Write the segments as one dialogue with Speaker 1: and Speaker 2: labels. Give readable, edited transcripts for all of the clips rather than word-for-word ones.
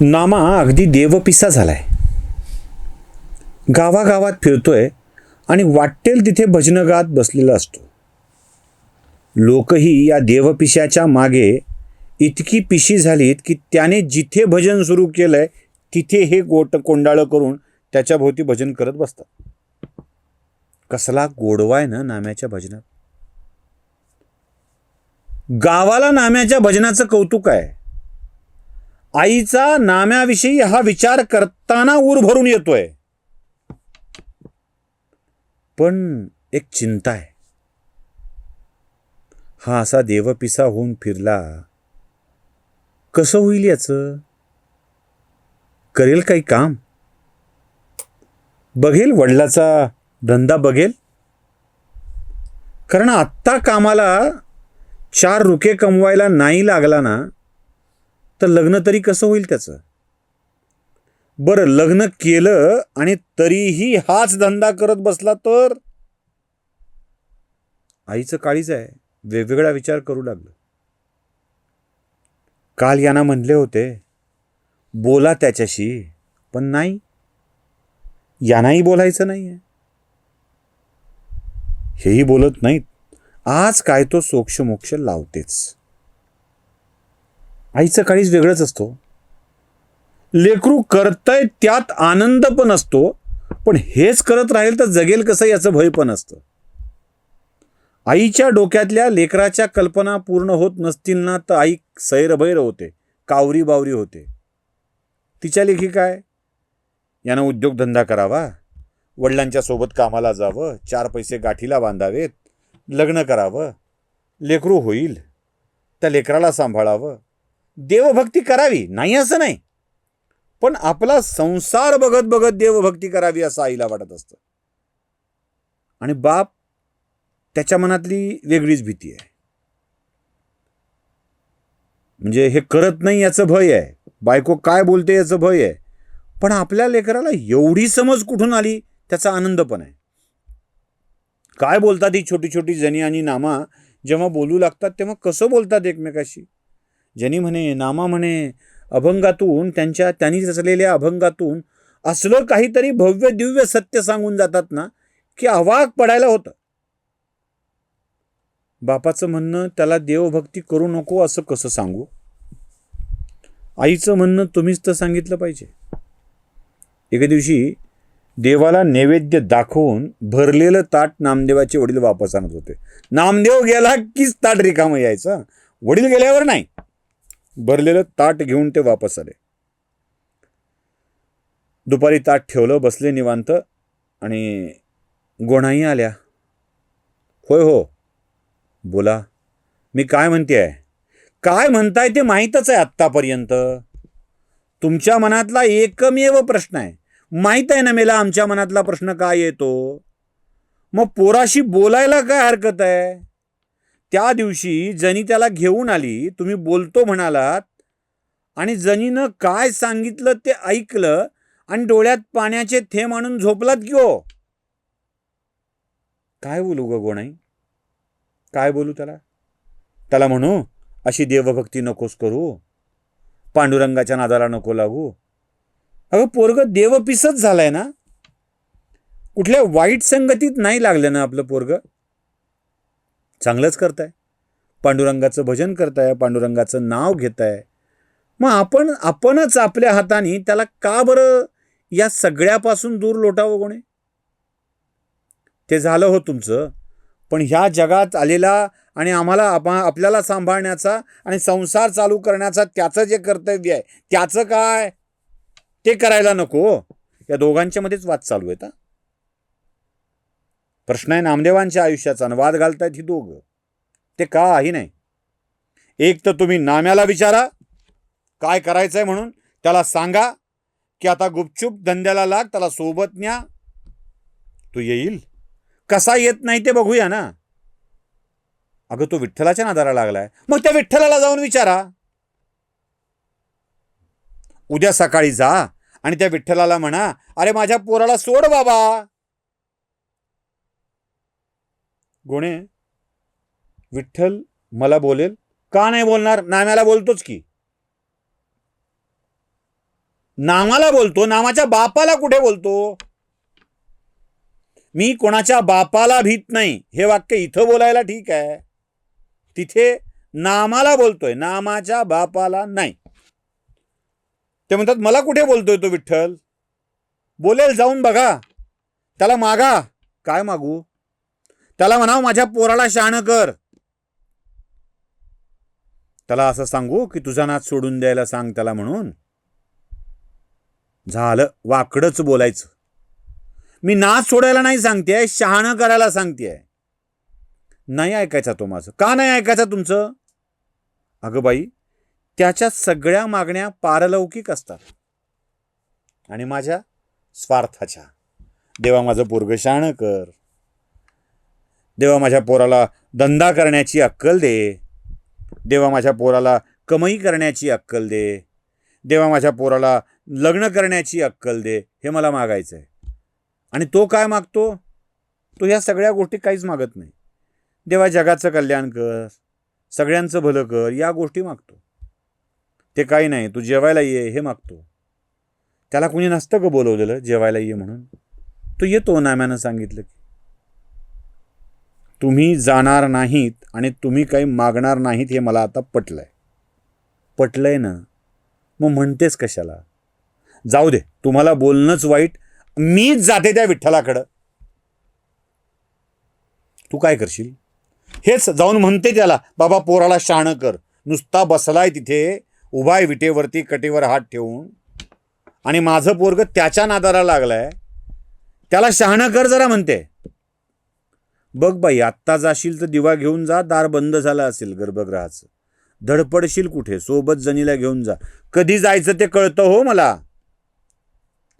Speaker 1: नामा अगदी देवपिसा झालाय. गावागावात फिरतोय आणि वाटेल तिथे भजनं गात बसलेला असतो. लोकही या देवपिशाच्या मागे इतकी पिशी झालीत की त्याने जिथे भजन सुरू केलंय तिथे हे कोंडाळं करून त्याच्या भोवती भजन करत बसतात. कसला गोडवा आहे ना नाम्याच्या भजनात. गावाला नाम्याच्या भजनाचं कौतुक आहे. आईचा नाम्याविषयी हा विचार करताना ऊर भरून येतोय. पण एक चिंता आहे. हा असा देवपिसा होऊन फिरला कसं होईल याचं? करेल काही काम? बघेल वडिलाचा धंदा बघेल? कारण आत्ता कामाला 4 रुपये कमवायला नाही लागला ना तर लग्न तरी कसं होईल त्याचं? बरं, लग्न केलं आणि तरीही हाच धंदा करत बसला तर? आईचं काळीज आहे. वेगवेगळा विचार करू लागलं. काल यांना म्हणले होते बोला त्याच्याशी, पण नाही, यांनाही बोलायचं नाहीये. हेही बोलत नाहीत. आज काय तो सोक्ष मोक्ष लावतेच. आईचं काळीज वेगळंच असतो. लेकरू करतय त्यात आनंद पण असतो, पण हेच करत राहील तर जगेल कसं याचं भय पण असतं. आईच्या डोक्यातल्या लेकराच्या कल्पना पूर्ण होत नसतील ना तर आई सैरभैर होते, कावरी बावरी होते. तिच्या लेखी काय? यानं उद्योगधंदा करावा, वडिलांच्या सोबत कामाला जावं, 4 पैसे गाठीला बांधावेत, लग्न करावं, लेकरू होईल, त्या लेकराला सांभाळावं, देवभक्ती करावी, नाही असं नाही, पण आपला संसार बघत बघत देवभक्ती करावी असं आईला वाटत असतं. आणि बाप त्याच्या मनातली वेगळीच भीती आहे. म्हणजे हे करत नाही याचं भय आहे, बायको काय बोलते याचं भय आहे, पण आपल्या लेकराला एवढी समज कुठून आली त्याचा आनंद पण आहे. काय बोलतात ही छोटी छोटी जनी आणि नामा जेव्हा बोलू लागतात तेव्हा कसं बोलतात एकमेकाशी. जनी म्हणे, नामा म्हणे, अभंगातून त्यांनी रचलेल्या अभंगातून असलं काहीतरी भव्य दिव्य सत्य सांगून जातात ना की अवाक पडायला होतं. बापाचं म्हणणं त्याला देवभक्ती करू नको असं कसं सांगू? आईचं म्हणणं तुम्हीच तर सांगितलं पाहिजे. एके दिवशी देवाला नैवेद्य दाखवून भरलेलं ताट नामदेवाचे वडील वापस आणत होते. नामदेव गेला कीच ताट रिकामं यायचं, वडील गेल्यावर नाही. भरलेलं ताट घेऊन ते वापस आले. दुपारी ताट ठेवलं, बसले निवांत आणि गोणाई आल्या. होय हो, बोला, मी काय म्हणतेय, काय म्हणताय ते माहीतच आहे. आत्तापर्यंत तुमच्या मनातला एकमेव प्रश्न आहे. माहीत आहे ना मेला आमच्या मनातला प्रश्न काय येतो. मग पोराशी बोलायला काय हरकत आहे? त्या दिवशी जनी त्याला घेऊन आली, तुम्ही बोलतो म्हणालात आणि जनीनं काय सांगितलं ते ऐकलं आणि डोळ्यात पाण्याचे थेंब आणून झोपलात की हो. काय बोलू ग गोणाई, काय बोलू त्याला म्हणू अशी देवभक्ती नकोस करू, पांडुरंगाच्या नादाला नको लागू. अगं पोरग देवपिसच झालाय ना, कुठल्या वाईट संगतीत नाही लागलं ना आपलं पोरग. चांगलंच करताय, पांडुरंगाचं भजन करताय, पांडुरंगाचं नाव घेताय. मग आपणच आपल्या हाताने त्याला का बरं या सगळ्यापासून दूर लोटावं गोणे? ते झालं हो तुमचं, पण ह्या जगात आलेला आणि आपल्याला सांभाळण्याचा आणि संसार चालू करण्याचा त्याचं जे कर्तव्य आहे त्याचं काय ते करायला नको? या दोघांच्या मध्येच वाद चालू आहेत. प्रश्न आहे नामदेवांच्या आयुष्याचा, वाद घालतायत ही दोघं. ते काही नाही. एक तर तुम्ही नाम्याला विचारा काय करायचंय म्हणून, त्याला सांगा की आता गुपचूप धंद्याला लाग, त्याला सोबत न्या. तो येईल, कसा येत नाही ते बघूया ना. अगं तो विठ्ठलाच्या नादाला लागलाय, मग त्या विठ्ठलाला जाऊन विचारा. उद्या सकाळी जा आणि त्या विठ्ठलाला म्हणा, अरे माझ्या पोराला सोड बाबा. गोणे, विठ्ठल मला बोलेल का नाही बोलणार? नाम्याला बोलतोच की. नामाला बोलतो, नामाच्या बापाला कुठे बोलतो? मी कोणाच्या बापाला भीत नाही हे वाक्य इथं बोलायला ठीक आहे, तिथे नामाला बोलतोय, नामाच्या बापाला नाही. ते म्हणतात मला कुठे बोलतोय तो विठ्ठल? बोलेल जाऊन बघा, त्याला मागा. काय मागू? त्याला म्हणाव माझ्या पोराला शहाणं कर. त्याला असं सांगू की तुझा नाच सोडून द्यायला सांग त्याला म्हणून? झालं, वाकडच बोलायचं. मी नाच सोडायला नाही सांगतेय, शहाणं करायला सांगतेय. नाही ऐकायचा तो माझं. का नाही ऐकायचा तुमचं? अगं बाई, त्याच्या सगळ्या मागण्या पारलौकिक असतात आणि माझ्या स्वार्थाच्या. देवा माझं पोरगं शहाणं कर, देवा माझ्या पोराला धंदा करण्याची अक्कल दे, देवा माझ्या पोराला कमाई करण्याची अक्कल दे, देवा माझ्या पोराला लग्न करण्याची अक्कल दे, हे मला मागायचं आहे. आणि तो काय मागतो? तो ह्या सगळ्या गोष्टी काहीच मागत नाही. देवा जगाचं कल्याण कर, सगळ्यांचं भलं कर, या गोष्टी मागतो. ते काही नाही, तू जेवायला ये हे मागतो. त्याला कुणी नसतं का बोलवलेलं जेवायला ये म्हणून? तो येतो नाम्यानं सांगितलं की. तुम्ही जाणार नाहीत आणि तुम्ही काही मागणार नाहीत हे मला आता पटलंय ना, मग म्हणतेस कशाला? जाऊ दे, तुम्हाला बोलणंच वाईट, मीच जाते त्या विठ्ठलाकडं. तू काय करशील? हेच जाऊन म्हणते त्याला, बाबा पोराला शहाणं कर. नुसता बसलाय तिथे उभाय विटेवरती कटेवर हात ठेवून, आणि माझं पोरग त्याच्या नादाला लागलाय, त्याला शहाणं कर जरा म्हणते. बघ बाई, आत्ता जाशील तर दिवा घेऊन जा, दार बंद झालं असेल गर्भगृहाचं. धडपडशील कुठे? सोबत जणीला घेऊन जा. कधी जायचं ते कळतं हो मला.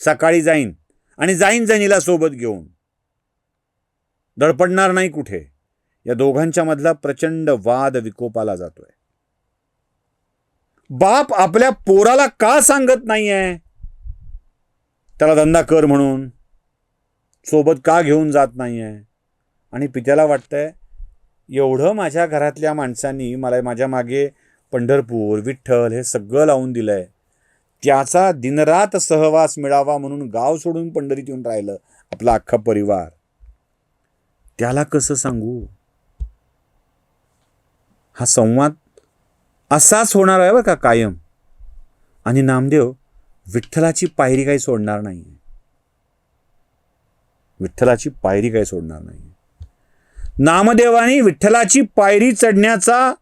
Speaker 1: सकाळी जाईन आणि जाईन जणीला सोबत घेऊन. धडपडणार नाही कुठे. या दोघांच्या मधला प्रचंड वाद विकोपाला जातोय. बाप आपल्या पोराला का सांगत नाहीये त्याला धंदा कर म्हणून? सोबत का घेऊन जात नाहीये? आणि पित्याला वाटतंय एवढं माझ्या घरातल्या माणसांनी मला माझ्या मागे पंढरपूर विठ्ठल हे सगळं लावून दिलंय, त्याचा दिनरात सहवास मिळावा म्हणून गाव सोडून पंढरीत येऊन राहिलं आपला अख्खा परिवार. त्याला कसं सांगू? हा संवाद असाच होणार आहे बरं का कायम. आणि नामदेव विठ्ठलाची पायरी काही सोडणार नाही. विठ्ठलाची पायरी काही सोडणार नाही. नामदेवानी विठ्ठलाची पायरी चढण्याचा,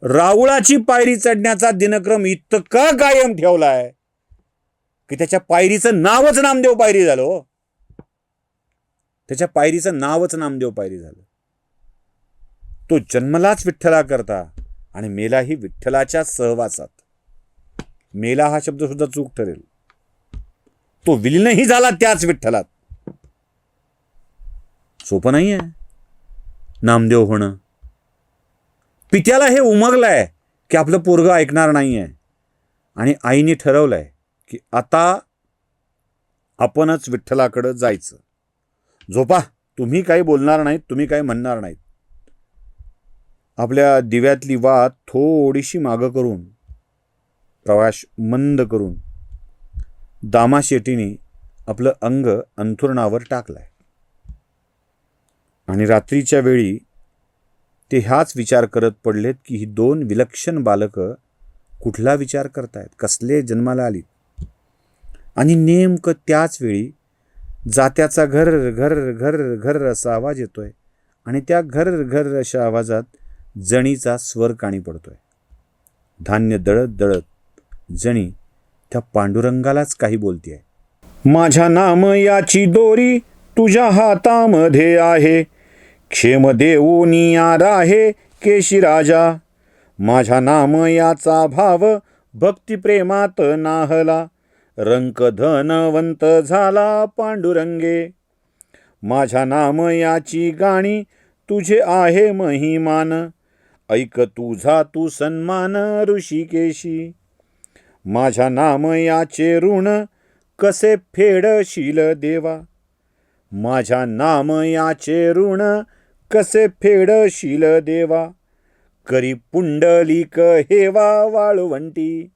Speaker 1: राऊळाची पायरी चढण्याचा दिनक्रम इतका कायम ठेवलाय की त्याच्या पायरीचं नावच नामदेव पायरी झालं. त्याच्या पायरीचं नावच नामदेव पायरी झालं. तो जन्मलाच विठ्ठला करता आणि मेलाही विठ्ठलाच्या सहवासात. मेला हा शब्द सुद्धा चूक ठरेल. तो विलीनही झाला त्याच विठ्ठलात. सोपं नाही आहे नामदेव होणं. पित्याला हे उमगलंय की आपलं पोरगं ऐकणार नाहीये, आणि आईने ठरवलंय की आता आपणच विठ्ठलाकडं जायचं. झोपा, तुम्ही काही बोलणार नाहीत, तुम्ही काही म्हणणार नाहीत. आपल्या दिव्यातली वात थोडीशी मागं करून, प्रवास मंद करून दामा शेट्टीने आपलं अंग अंथरुणावर टाकलंय. आणि रात्रीच्या वेळी ते ह्याच विचार करत पडलेत की ही दोन विलक्षण बालकं कुठला विचार करतायत, कसले जन्माला आली. आणि नेमकं त्याच वेळी जात्याचा घर घर घर घर असा आवाज येतोय, आणि त्या घर घर अशा आवाजात जणीचा स्वर काणी पडतोय. धान्य दळत दळत जणी त्या पांडुरंगालाच काही बोलतेय. माझ्या नाम याची दोरी तुझ्या हातामध्ये आहे, क्षेम देऊनिया राहे केशी राजा. माझ्या नाम याचा भाव भक्तिप्रेमात नाहला, रंक धनवंत झाला पांडुरंगे. माझ्या नाम याची गाणी तुझे आहे महिमान, ऐक तुझा तू सन्मान ऋषिकेशी. माझ्या नाम याचे ऋण कसे फेडशील देवा, माझ्या नाम याचे ऋण कसे फेडशील देवा. करी पुंडलिक हेवा वाळवंटी,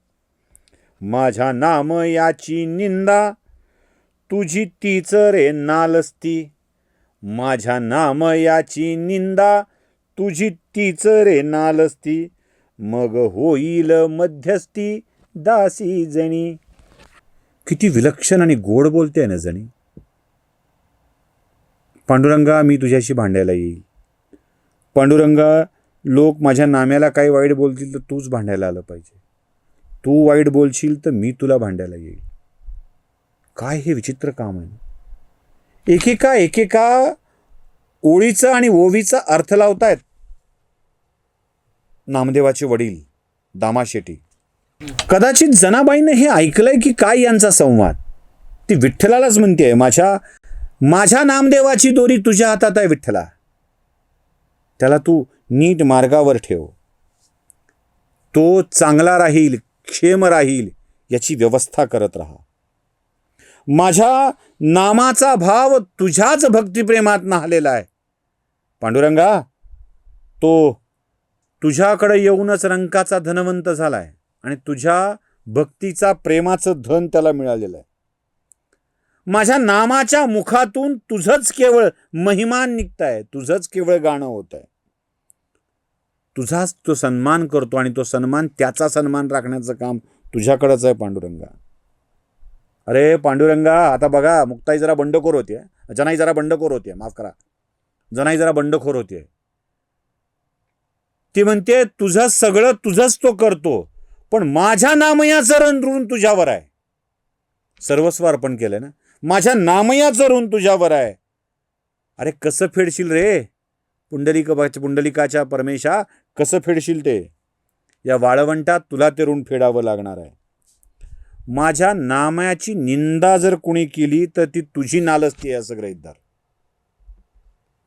Speaker 1: माझ्या नाम याची निंदा तुझी तीच रे नालस्ती. माझ्या नाम याची निंदा तुझी तीच रे नालस्ती. मग होईल मध्यस्थी दासी जणी. किती विलक्षण आणि गोड बोलते ना जणी. पांडुरंगा, मी तुझ्याशी भांडायला येईल. पांडुरंगा, लोक माझ्या नाम्याला काही वाईट बोलतील तर तूच भांडायला आलं पाहिजे. तू वाईट बोलशील तर मी तुला भांडायला येईल. काय हे विचित्र काम आहे. एकेका ओळीचा आणि ओवीचा अर्थ लावतायत नामदेवाचे वडील दामा शेट्टी. कदाचित जनाबाईनं हे ऐकलंय की काय यांचा संवाद. ती विठ्ठलालाच म्हणते, माझ्या नामदेवाची दोरी तुझ्या हातात आहे विठ्ठला. त्याला तू नीट मार्गावर ठेव. तो चांगला राहील, क्षेम राहील याची व्यवस्था करत राहा. माझ्या नामाचा भाव तुझ्याच भक्तिप्रेमात नाहलेला आहे. पांडुरंगा, तो तुझ्याकडे येऊनच रंकाचा धनवंत झालाय आणि तुझ्या भक्तीचा प्रेमाचं धन त्याला मिळालेलं आहे. माझ्या नामाच्या मुखातून तुझंच केवळ महिमान निघताय, तुझंच केवळ गाणं होत आहे. तुझाच तो सन्मान करतो आणि तो सन्मान, त्याचा सन्मान राखण्याचं काम तुझ्याकडंच आहे पांडुरंगा. अरे पांडुरंगा, आता बघा, मुक्ताई जरा बंडखोर होते, जनाई जरा बंडखोर होते, माफ करा, जनाई जरा बंडखोर होते. ती म्हणते तुझं सगळं तुझंच तो करतो, पण माझ्या नामयाचं ऋण तुझ्यावर आहे. सर्वस्व अर्पण केलंय ना, माझ्या नामयाचं ऋण तुझ्यावर आहे. अरे कसं फेडशील रे पुंडलिकाच्या परमेशा, कसं फेडशील ते? या वाळवंटात तुला ते ऋण फेडावं लागणार आहे. माझ्या नामाची निंदा जर कोणी केली तर ती तुझी नालस्ती आहे असं गृहीत धर.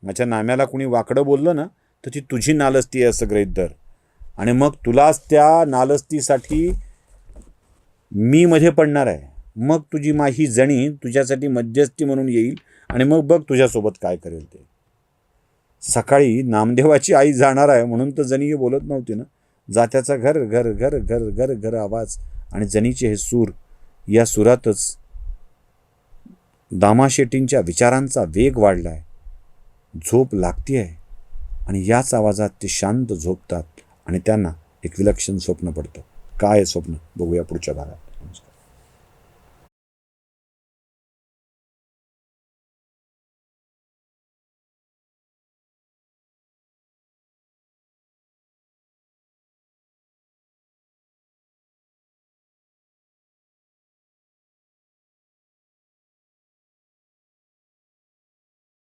Speaker 1: माझ्या नाम्याला कोणी वाकडं बोललं ना तर ती तुझी नालस्ती आहे असं गृहीत धर. आणि मग तुलाच त्या नालस्तीसाठी मी मध्ये पडणार आहे. मग तुझी माझी जणी तुझ्यासाठी मध्यस्थी म्हणून येईल आणि मग बघ तुझ्यासोबत काय करेल ते. सकाळी नामदेवाची आई जाणार आहे म्हणून तर जणी बोलत नव्हती ना. जात्याचा घर घर घर घर घर घर आवाज आणि जनीचे हे सूर, या सुरातच दामा शेट्टींच्या विचारांचा वेग वाढला आहे. झोप लागती आहे आणि याच आवाजात ते शांत झोपतात आणि त्यांना एक विलक्षण स्वप्न पडतं. काय स्वप्न बघूया पुढच्या भागात.